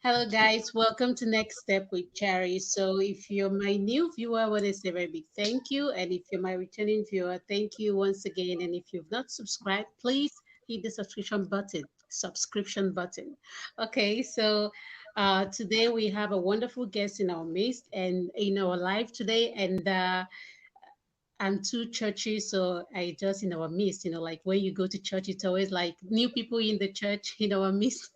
Hello, guys. Welcome to Next Step with Cherry. So, if you're my new viewer, I want to say a very big thank you. And if you're my returning viewer, thank you once again. And if you've not subscribed, please hit the subscription button. Okay, so today we have a wonderful guest in our midst and in our live today. And I'm too churchy, so I just in our midst, like when you go to church, it's always like new people in the church in our midst.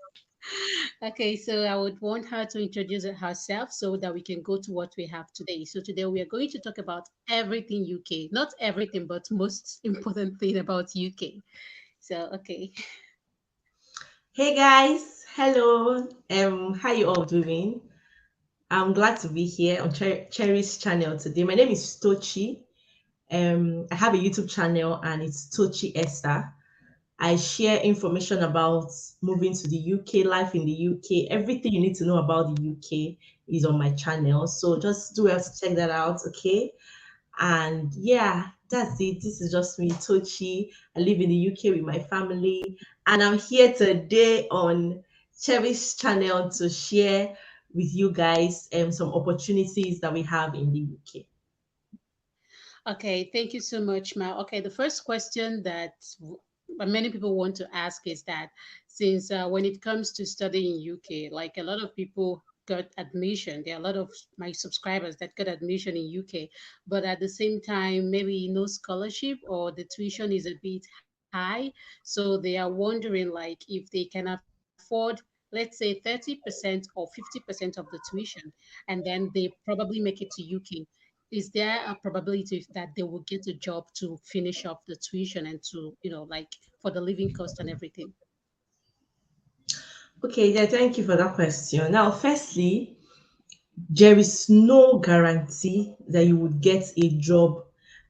Okay, so I would want her to introduce herself so that we can go to what we have today. So today we are going to talk about everything UK. Not everything, but most important thing about UK. So okay. Hey guys, hello. How you all doing? I'm glad to be here on Cherry's channel today. My name is Tochi. I have a YouTube channel and it's Tochi Esther. I share information about moving to the UK, life in the UK. Everything you need to know about the UK is on my channel. So just do well to check that out, okay? And yeah, that's it. This is just me, Tochi. I live in the UK with my family, and I'm here today on Cherry's channel to share with you guys some opportunities that we have in the UK. Okay, thank you so much, Ma. Okay, the first question that many people want to ask is that since when it comes to studying in UK, like a lot of people got admission, there are a lot of my subscribers that got admission in UK, but at the same time, maybe no scholarship or the tuition is a bit high. So they are wondering like if they can afford, let's say 30% or 50% of the tuition, and then they probably make it to UK. Is there a probability that they will get a job to finish up the tuition and to, like for the living cost and everything? Okay, yeah, thank you for that question. Now, firstly, there is no guarantee that you would get a job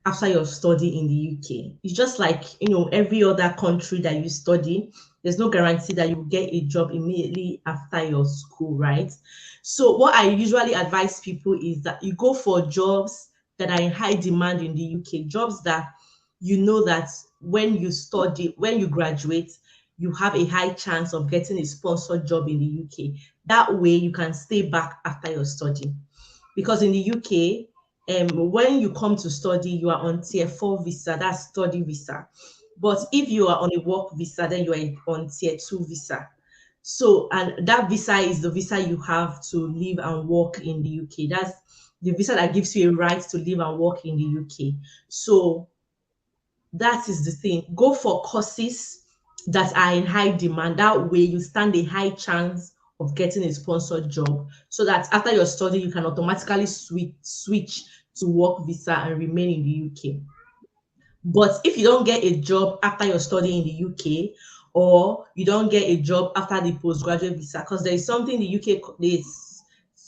after your study in the UK. It's just like, every other country that you study, there's no guarantee that you will get a job immediately after your school, right? So, what I usually advise people is that you go for jobs that are in high demand in the UK, jobs that you know that when you graduate, you have a high chance of getting a sponsored job in the UK. That way, you can stay back after your study. Because in the UK, when you come to study, you are on tier 4 visa, that's study visa. But if you are on a work visa, then you are on tier 2 visa. So, and that visa is the visa you have to live and work in the UK. That's the visa that gives you a right to live and work in the UK. So, that is the thing. Go for courses that are in high demand. That way, you stand a high chance of getting a sponsored job so that after your study, you can automatically switch to work visa and remain in the UK. But if you don't get a job after your study in the UK, or you don't get a job after the postgraduate visa, because there is something the UK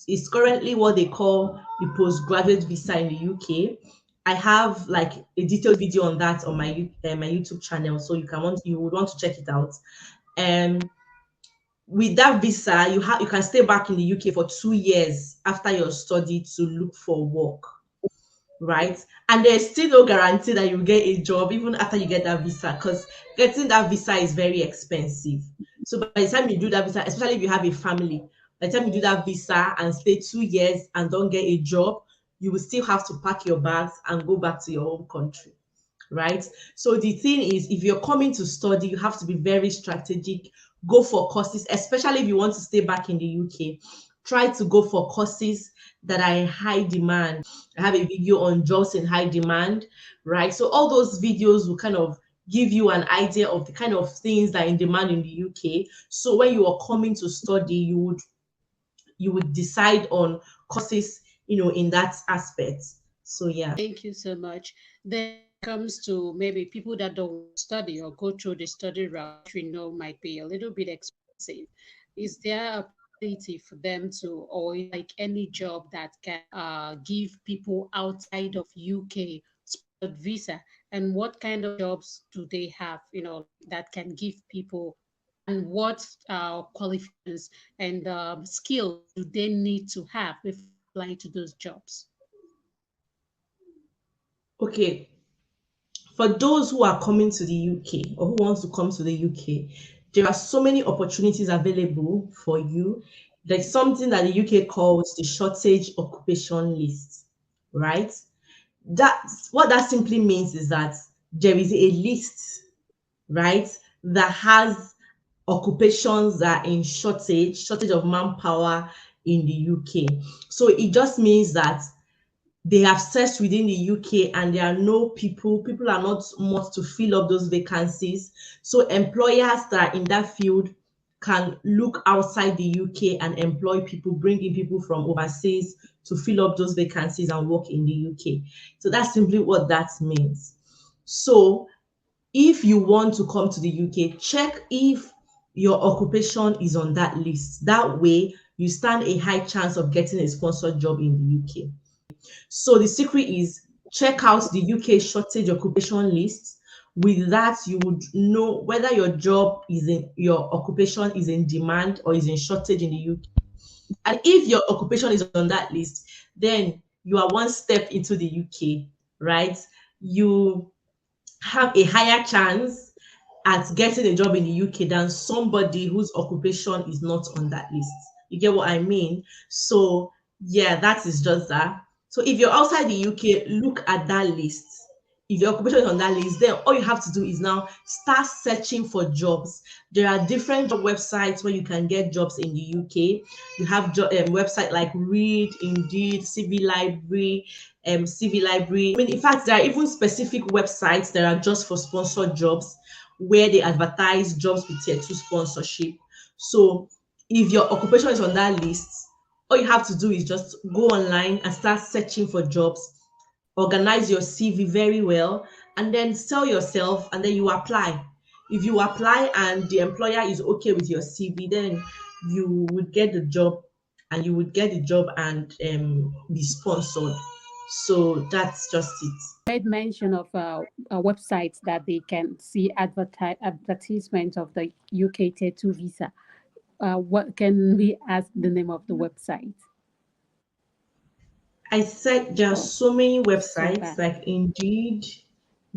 is currently what they call the postgraduate visa in the UK. I have like a detailed video on that on my YouTube channel, so you would want to check it out. Um, with that visa, you can stay back in the UK for 2 years after your study to look for work, right? And there's still no guarantee that you get a job even after you get that visa, because getting that visa is very expensive. So by the time you do that visa, especially if you have a family, by the time you do that visa and stay 2 years and don't get a job, you will still have to pack your bags and go back to your home country, right? So the thing is, if you're coming to study, you have to be very strategic. Go for courses, especially if you want to stay back in the UK. Try to go for courses that are in high demand. I have a video on jobs in high demand, right? So all those videos will kind of give you an idea of the kind of things that are in demand in the UK. So when you are coming to study, you would decide on courses, in that aspect. So yeah. Thank you so much. Then when it comes to maybe people that don't want to study or go through the study route, which we know might be a little bit expensive, is there a probability for them to, or is like any job that can give people outside of UK sponsored visa? And what kind of jobs do they have, like that can give people, and what qualifications and skills do they need to have before applying to those jobs? Okay, for those who are coming to the UK or who wants to come to the UK, there are so many opportunities available for you There's something that the UK calls the shortage occupation list, right? That's what that simply means is that there is a list, right, that has occupations that are in shortage of manpower in the UK. So it just means that they have searched within the UK and there are no people are not much to fill up those vacancies. So employers that are in that field can look outside the UK and employ people, bring in people from overseas to fill up those vacancies and work in the UK. So that's simply what that means. So if you want to come to the UK, check if your occupation is on that list. That way, you stand a high chance of getting a sponsored job in the UK. So the secret is check out the UK shortage occupation list. With that, you would know whether your occupation is in demand or is in shortage in the UK. And if your occupation is on that list, then you are one step into the UK, right? You have a higher chance at getting a job in the UK than somebody whose occupation is not on that list. You get what I mean? So, yeah, that is just that. So, if you're outside the UK, look at that list. If your occupation is on that list, then all you have to do is now start searching for jobs. There are different job websites where you can get jobs in the UK. You have website like Read, Indeed, CV Library. I mean, in fact, there are even specific websites that are just for sponsored jobs where they advertise jobs with tier 2 sponsorship. So if your occupation is on that list, all you have to do is just go online and start searching for jobs, organize your CV very well, and then sell yourself, and then you apply. If you apply and the employer is okay with your CV, then you would get the job and be sponsored. So that's just it. Made mention of websites that they can see advertisement of the UK Tier 2 visa. What can we ask the name of the website? I said there are Oh, so many so websites bad. like Indeed,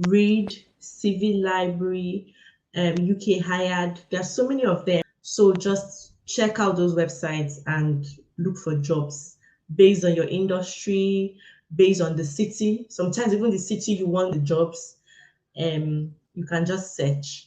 Read, CV Library, UK Hired. There are so many of them. So just check out those websites and look for jobs based on your industry, based on the city. Sometimes even the city you want the jobs, you can just search.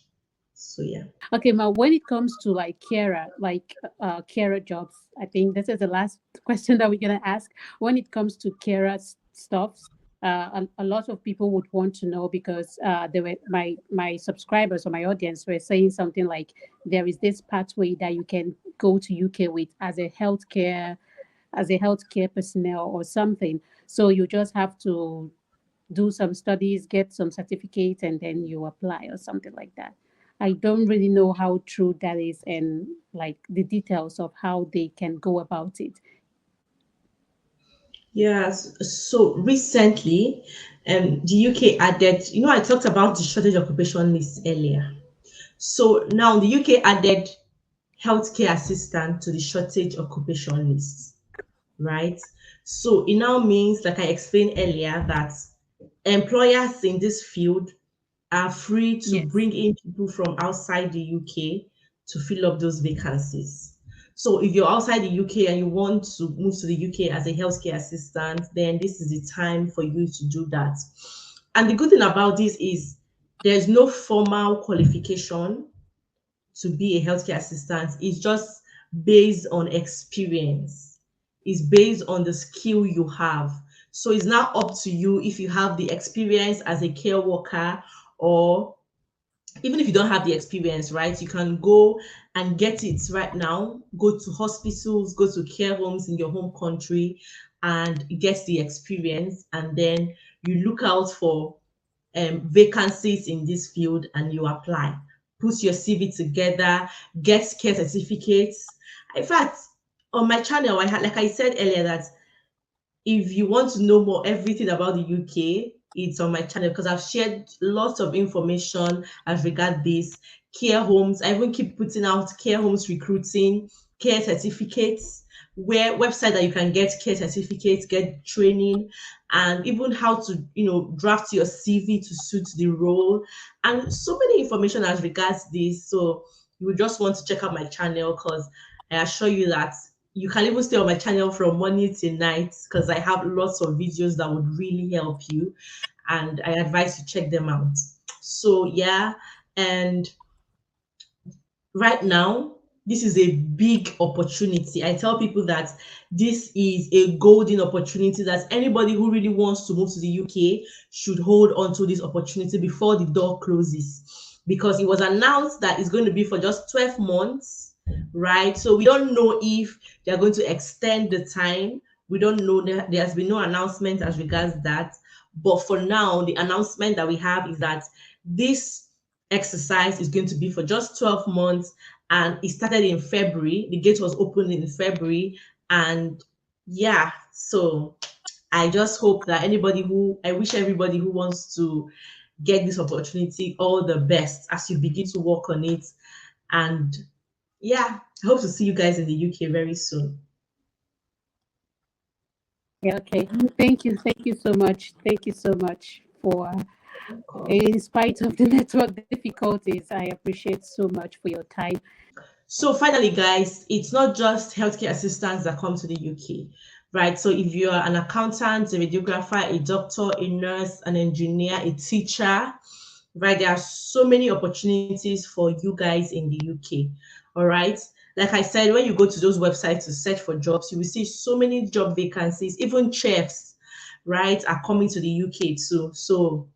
So yeah. Okay, Ma, when it comes to like carer jobs, I think this is the last question that we're gonna ask. When it comes to carer stuffs, a lot of people would want to know because they were my subscribers or my audience were saying something like there is this pathway that you can go to UK with as a healthcare personnel or something. So you just have to do some studies, get some certificates, and then you apply or something like that. I don't really know how true that is and like the details of how they can go about it. Yes. So recently, the UK added, I talked about the shortage occupation list earlier. So now the UK added healthcare assistant to the shortage occupation list, right? So it now means, like I explained earlier, that employers in this field are free to Yes. bring in people from outside the UK to fill up those vacancies. So if you're outside the UK and you want to move to the UK as a healthcare assistant, then this is the time for you to do that. And the good thing about this is there's no formal qualification to be a healthcare assistant. It's just based on experience. It's based on the skill you have. So it's now up to you if you have the experience as a care worker, or even if you don't have the experience, right? You can go and get it right now. Go to hospitals, go to care homes in your home country and get the experience. And then you look out for vacancies in this field and you apply. Put your CV together, get care certificates. In fact, on my channel, like I said earlier, that if you want to know more everything about the UK, it's on my channel because I've shared lots of information as regard this care homes. I even keep putting out care homes recruiting, care certificates, where website that you can get care certificates, get training, and even how to draft your CV to suit the role, and so many information as regards this. So you would just want to check out my channel because I assure you that you can even stay on my channel from morning till night because I have lots of videos that would really help you, and I advise you check them out. So yeah, and right now this is a big opportunity. I tell people that this is a golden opportunity that anybody who really wants to move to the UK should hold on to this opportunity before the door closes, because it was announced that it's going to be for just 12 months, right? So we don't know if they're going to extend the time. We don't know. There has been no announcement as regards that, but for now the announcement that we have is that this exercise is going to be for just 12 months, and it started in February. The gate was opened in February, and yeah, so I just hope that I wish everybody who wants to get this opportunity all the best as you begin to work on it. And yeah, I hope to see you guys in the UK very soon. Yeah, okay. Thank you so much. Thank you so much for, in spite of the network difficulties, I appreciate so much for your time. So finally, guys, it's not just healthcare assistants that come to the UK, right? So if you are an accountant, a radiographer, a doctor, a nurse, an engineer, a teacher, right? There are so many opportunities for you guys in the UK. All right. Like I said, when you go to those websites to search for jobs, you will see so many job vacancies. Even chefs, right, are coming to the UK too. So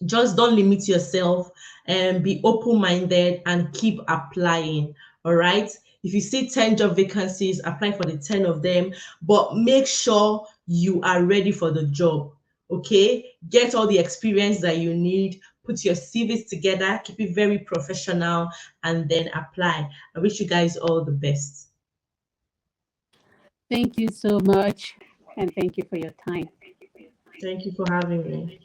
just don't limit yourself, and be open-minded and keep applying. All right, if you see 10 job vacancies, apply for the 10 of them, but make sure you are ready for the job. Okay, get all the experience that you need, put your CVs together, keep it very professional, and then apply. I wish you guys all the best. Thank you so much, and thank you for your time. Thank you for having me.